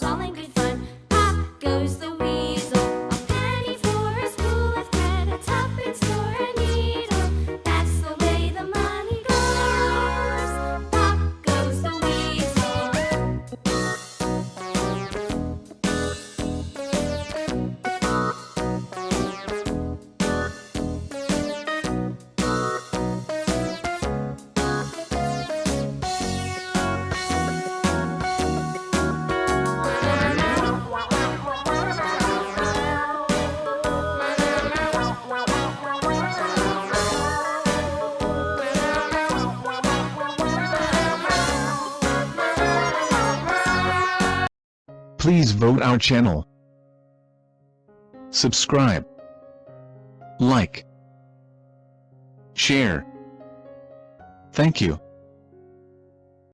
all in good fun. Pop goes the weasel, a penny for a spool of thread, a tuppence for a needle. That's the way the money goes. Pop goes the weasel. Please vote our channel. Subscribe. Like. Share. Thank you.